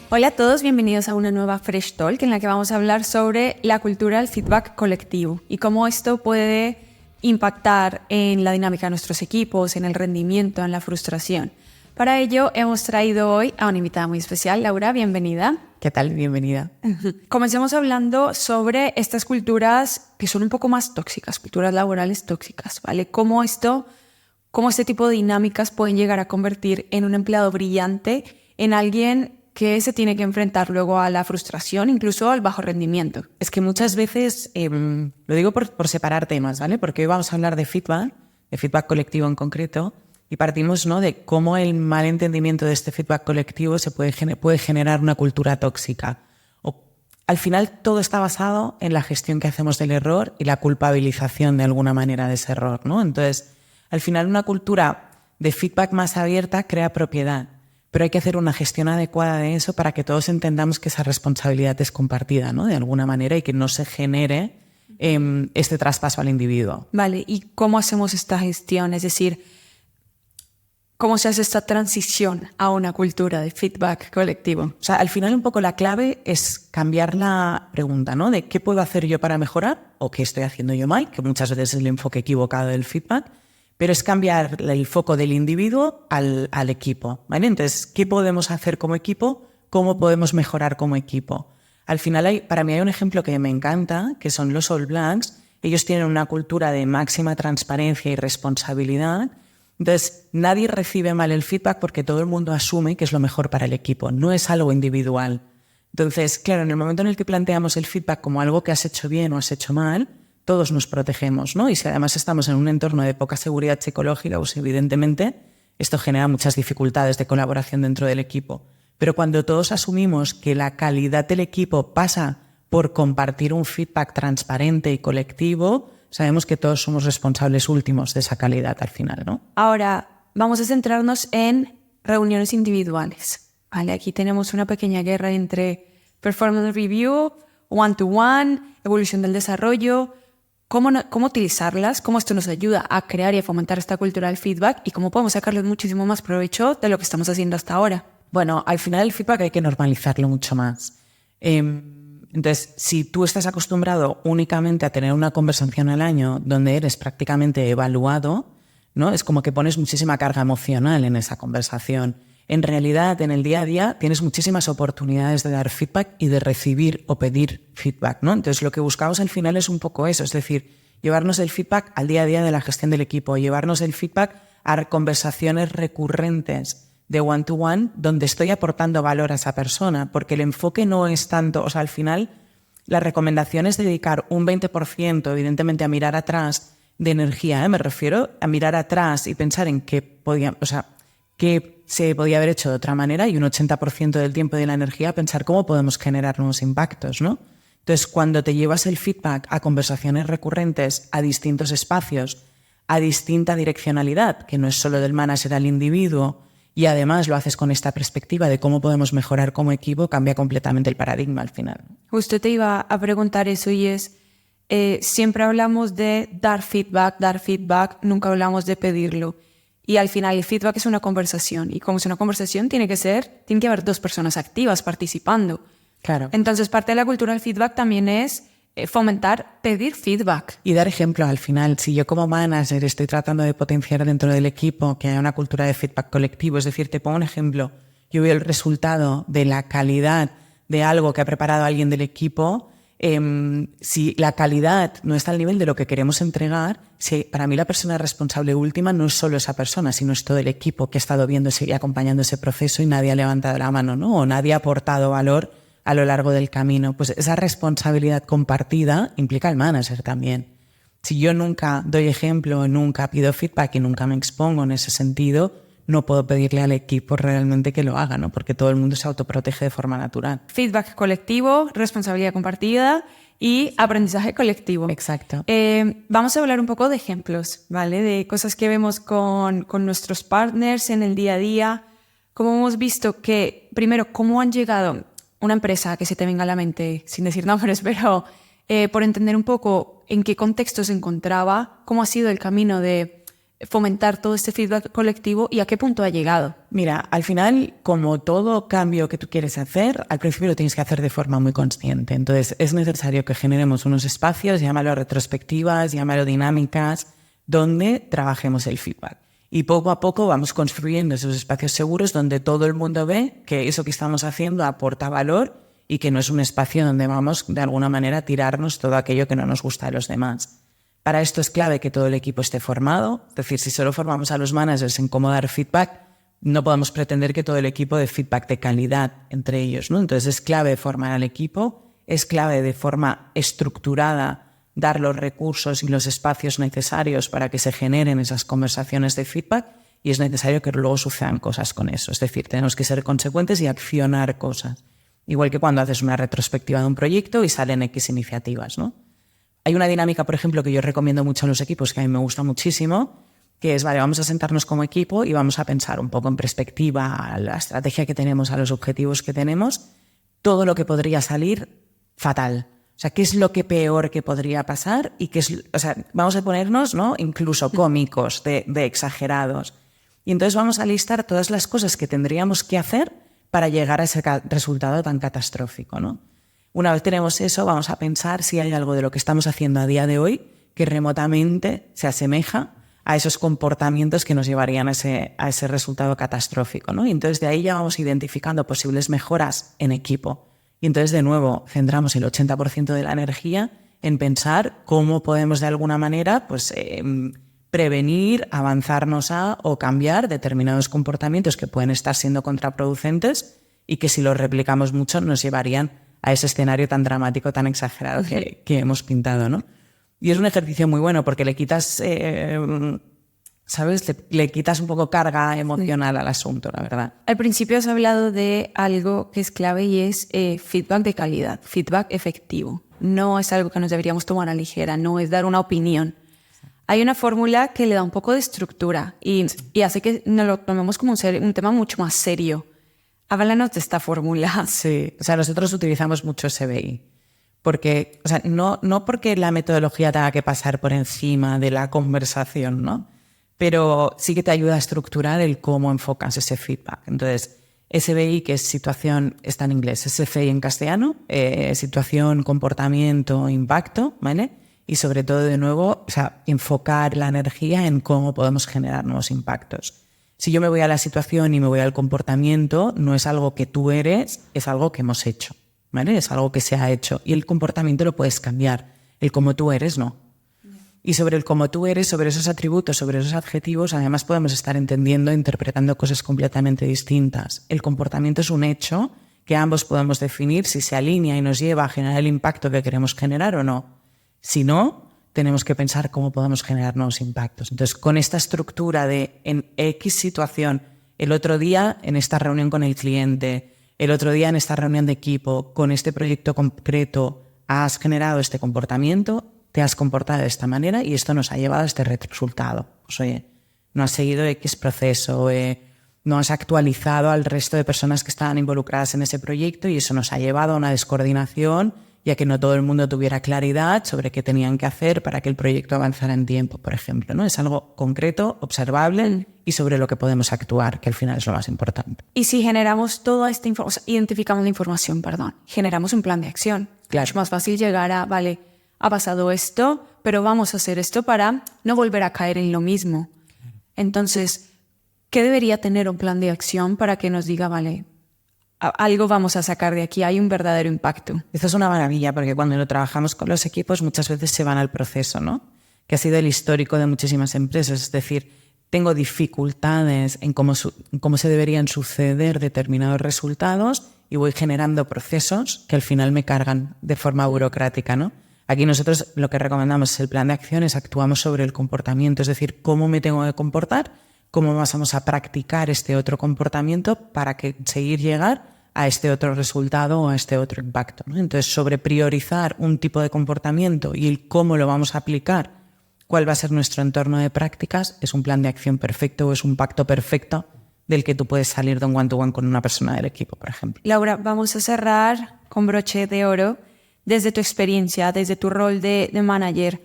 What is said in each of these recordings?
Hola a todos, bienvenidos a una nueva Fresh Talk en la que vamos a hablar sobre la cultura del feedback colectivo y cómo esto puede impactar en la dinámica de nuestros equipos, en el rendimiento, en la frustración. Para ello hemos traído hoy a una invitada muy especial. Laura, bienvenida. ¿Qué tal? Bienvenida. Comencemos hablando sobre estas culturas que son un poco más tóxicas, culturas laborales tóxicas, ¿vale? Cómo este tipo de dinámicas pueden llegar a convertir en un empleado brillante, en alguien que se tiene que enfrentar luego a la frustración, incluso al bajo rendimiento. Es que muchas veces, lo digo por separar temas, ¿vale? Porque hoy vamos a hablar de feedback colectivo en concreto, y partimos, ¿no?, de cómo el mal entendimiento de este feedback colectivo puede generar una cultura tóxica. Al final todo está basado en la gestión que hacemos del error y la culpabilización de alguna manera de ese error, ¿no? Entonces, al final una cultura de feedback más abierta crea propiedad, pero hay que hacer una gestión adecuada de eso para que todos entendamos que esa responsabilidad es compartida, ¿no?, de alguna manera, y que no se genere este traspaso al individuo. Vale, ¿y cómo hacemos esta gestión? Es decir, ¿cómo se hace esta transición a una cultura de feedback colectivo? O sea, al final un poco la clave es cambiar la pregunta, ¿no?, de qué puedo hacer yo para mejorar o qué estoy haciendo yo mal, que muchas veces es el enfoque equivocado del feedback, pero es cambiar el foco del individuo al equipo, ¿vale? Entonces, ¿qué podemos hacer como equipo? ¿Cómo podemos mejorar como equipo? Al final, para mí hay un ejemplo que me encanta, que son los All Blacks. Ellos tienen una cultura de máxima transparencia y responsabilidad. Entonces, nadie recibe mal el feedback porque todo el mundo asume que es lo mejor para el equipo, no es algo individual. Entonces, claro, en el momento en el que planteamos el feedback como algo que has hecho bien o has hecho mal, todos nos protegemos, ¿no? Y si además estamos en un entorno de poca seguridad psicológica, pues evidentemente esto genera muchas dificultades de colaboración dentro del equipo. Pero cuando todos asumimos que la calidad del equipo pasa por compartir un feedback transparente y colectivo, sabemos que todos somos responsables últimos de esa calidad al final, ¿no? Ahora, vamos a centrarnos en reuniones individuales, ¿vale? Aquí tenemos una pequeña guerra entre performance review, one-to-one, evolución del desarrollo. ¿Cómo utilizarlas? ¿Cómo esto nos ayuda a crear y a fomentar esta cultura del feedback? ¿Y cómo podemos sacarle muchísimo más provecho de lo que estamos haciendo hasta ahora? Bueno, al final el feedback hay que normalizarlo mucho más. Entonces, si tú estás acostumbrado únicamente a tener una conversación al año donde eres prácticamente evaluado, ¿no?, es como que pones muchísima carga emocional en esa conversación. En realidad, en el día a día, tienes muchísimas oportunidades de dar feedback y de recibir o pedir feedback, ¿no? Entonces, lo que buscamos al final es un poco eso, es decir, llevarnos el feedback al día a día de la gestión del equipo, llevarnos el feedback a conversaciones recurrentes de one-to-one donde estoy aportando valor a esa persona, porque el enfoque no es tanto, o sea, al final la recomendación es dedicar un 20%, evidentemente, a mirar atrás de energía, me refiero a mirar atrás y pensar en qué se podía haber hecho de otra manera, y un 80% del tiempo y de la energía a pensar cómo podemos generar nuevos impactos, ¿no? Entonces, cuando te llevas el feedback a conversaciones recurrentes, a distintos espacios, a distinta direccionalidad, que no es solo del manager al individuo, y además lo haces con esta perspectiva de cómo podemos mejorar como equipo, cambia completamente el paradigma al final. Justo te iba a preguntar eso, y es, siempre hablamos de dar feedback, nunca hablamos de pedirlo. Y al final el feedback es una conversación, y como es una conversación tiene que haber dos personas activas participando. Claro. Entonces parte de la cultura del feedback también es fomentar, pedir feedback. Y dar ejemplo al final. Si yo como manager estoy tratando de potenciar dentro del equipo que haya una cultura de feedback colectivo, es decir, te pongo un ejemplo, yo veo el resultado de la calidad de algo que ha preparado alguien del equipo. Si la calidad no está al nivel de lo que queremos entregar, para mí la persona responsable última no es solo esa persona, sino es todo el equipo que ha estado viendo y acompañando ese proceso y nadie ha levantado la mano, ¿no? O nadie ha aportado valor a lo largo del camino. Pues esa responsabilidad compartida implica al manager también. Si yo nunca doy ejemplo, nunca pido feedback y nunca me expongo en ese sentido, no puedo pedirle al equipo realmente que lo haga, ¿no? Porque todo el mundo se autoprotege de forma natural. Feedback colectivo, responsabilidad compartida y aprendizaje colectivo. Exacto. Vamos a hablar un poco de ejemplos, ¿vale? De cosas que vemos con nuestros partners en el día a día. Como hemos visto que, primero, cómo han llegado una empresa que se te venga a la mente, sin decir nombres, pero por entender un poco en qué contexto se encontraba, cómo ha sido el camino de fomentar todo este feedback colectivo y a qué punto ha llegado? Mira, al final, como todo cambio que tú quieres hacer, al principio lo tienes que hacer de forma muy consciente. Entonces, es necesario que generemos unos espacios, llámalo retrospectivas, llámalo dinámicas, donde trabajemos el feedback. Y poco a poco vamos construyendo esos espacios seguros donde todo el mundo ve que eso que estamos haciendo aporta valor y que no es un espacio donde vamos, de alguna manera, a tirarnos todo aquello que no nos gusta de los demás. Para esto es clave que todo el equipo esté formado. Es decir, si solo formamos a los managers en cómo dar feedback, no podemos pretender que todo el equipo dé feedback de calidad entre ellos, ¿no? Entonces es clave formar al equipo, es clave de forma estructurada dar los recursos y los espacios necesarios para que se generen esas conversaciones de feedback y es necesario que luego sucedan cosas con eso. Es decir, tenemos que ser consecuentes y accionar cosas. Igual que cuando haces una retrospectiva de un proyecto y salen X iniciativas, ¿no? Hay una dinámica, por ejemplo, que yo recomiendo mucho a los equipos, que a mí me gusta muchísimo, que es, vale, vamos a sentarnos como equipo y vamos a pensar un poco en perspectiva a la estrategia que tenemos, a los objetivos que tenemos, todo lo que podría salir fatal. O sea, ¿qué es lo que peor que podría pasar? Y qué es, o sea, vamos a ponernos, ¿no?, incluso cómicos, de exagerados. Y entonces vamos a listar todas las cosas que tendríamos que hacer para llegar a ese resultado tan catastrófico, ¿no? Una vez tenemos eso, vamos a pensar si hay algo de lo que estamos haciendo a día de hoy que remotamente se asemeja a esos comportamientos que nos llevarían a ese resultado catastrófico, ¿no? Y entonces de ahí ya vamos identificando posibles mejoras en equipo. Y entonces, de nuevo, centramos el 80% de la energía en pensar cómo podemos de alguna manera pues, prevenir, avanzarnos a o cambiar determinados comportamientos que pueden estar siendo contraproducentes y que si los replicamos mucho nos llevarían a ese escenario tan dramático, tan exagerado que hemos pintado, ¿no? Y es un ejercicio muy bueno porque le quitas, ¿sabes? Le quitas un poco carga emocional al asunto, la verdad. Al principio has hablado de algo que es clave y es feedback de calidad, feedback efectivo. No es algo que nos deberíamos tomar a ligera, no es dar una opinión. Hay una fórmula que le da un poco de estructura y hace que nos lo tomemos como un tema mucho más serio. Háblanos de esta fórmula. Sí, o sea, nosotros utilizamos mucho SBI. Porque, o sea, no porque la metodología tenga que pasar por encima de la conversación, ¿no? Pero sí que te ayuda a estructurar el cómo enfocas ese feedback. Entonces, SBI, que es situación, está en inglés, SCI en castellano, situación, comportamiento, impacto, ¿vale? Y sobre todo, de nuevo, o sea, enfocar la energía en cómo podemos generar nuevos impactos. Si yo me voy a la situación y me voy al comportamiento, no es algo que tú eres, es algo que hemos hecho, ¿vale? Es algo que se ha hecho. Y el comportamiento lo puedes cambiar. El cómo tú eres, no. Y sobre el cómo tú eres, sobre esos atributos, sobre esos adjetivos, además podemos estar entendiendo, interpretando cosas completamente distintas. El comportamiento es un hecho que ambos podemos definir si se alinea y nos lleva a generar el impacto que queremos generar o no. Si no, tenemos que pensar cómo podemos generar nuevos impactos. Entonces, con esta estructura de en X situación, el otro día en esta reunión con el cliente, el otro día en esta reunión de equipo, con este proyecto concreto, has generado este comportamiento, te has comportado de esta manera y esto nos ha llevado a este resultado. Pues oye, no has seguido X proceso, no has actualizado al resto de personas que estaban involucradas en ese proyecto y eso nos ha llevado a una descoordinación y a que no todo el mundo tuviera claridad sobre qué tenían que hacer para que el proyecto avanzara en tiempo, por ejemplo, ¿no? Es algo concreto, observable y sobre lo que podemos actuar, que al final es lo más importante. Y si generamos toda esta información, identificamos la información, generamos un plan de acción. Claro. Es más fácil llegar a, vale, ha pasado esto, pero vamos a hacer esto para no volver a caer en lo mismo. Entonces, ¿qué debería tener un plan de acción para que nos diga, vale, algo vamos a sacar de aquí, hay un verdadero impacto? Esto es una maravilla porque cuando lo trabajamos con los equipos muchas veces se van al proceso, ¿no? Que ha sido el histórico de muchísimas empresas. Es decir, tengo dificultades en cómo se deberían suceder determinados resultados y voy generando procesos que al final me cargan de forma burocrática, ¿no? Aquí nosotros lo que recomendamos es el plan de acciones, actuamos sobre el comportamiento, es decir, cómo me tengo que comportar, cómo vamos a practicar este otro comportamiento para conseguir llegar a este otro resultado o a este otro impacto, ¿no? Entonces, sobre priorizar un tipo de comportamiento y el cómo lo vamos a aplicar, cuál va a ser nuestro entorno de prácticas, es un plan de acción perfecto o es un pacto perfecto del que tú puedes salir de un one-to-one con una persona del equipo, por ejemplo. Laura, vamos a cerrar con broche de oro. Desde tu experiencia, desde tu rol de manager,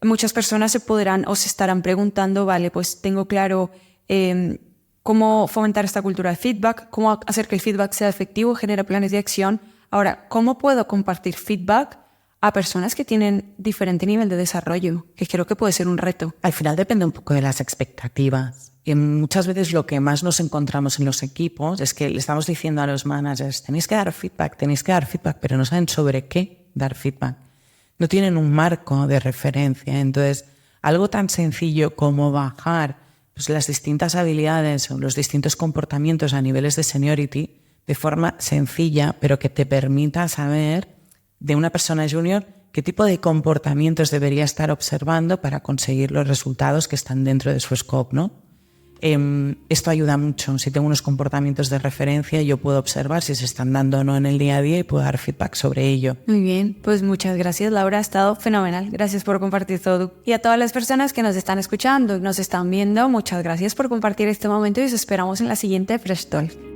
muchas personas se podrán o se estarán preguntando, vale, pues tengo claro cómo fomentar esta cultura de feedback, cómo hacer que el feedback sea efectivo, genera planes de acción. Ahora, ¿cómo puedo compartir feedback a personas que tienen diferente nivel de desarrollo? Que creo que puede ser un reto. Al final depende un poco de las expectativas. Y muchas veces lo que más nos encontramos en los equipos es que le estamos diciendo a los managers, tenéis que dar feedback, pero no saben sobre qué dar feedback. No tienen un marco de referencia. Entonces, algo tan sencillo como bajar pues, las distintas habilidades o los distintos comportamientos a niveles de seniority de forma sencilla, pero que te permita saber de una persona junior qué tipo de comportamientos debería estar observando para conseguir los resultados que están dentro de su scope, ¿no? Esto ayuda mucho. Si tengo unos comportamientos de referencia, yo puedo observar si se están dando o no en el día a día y puedo dar feedback sobre ello. Muy bien, pues muchas gracias, Laura. Ha estado fenomenal. Gracias por compartir todo. Y a todas las personas que nos están escuchando y nos están viendo, muchas gracias por compartir este momento y os esperamos en la siguiente Fresh Talk.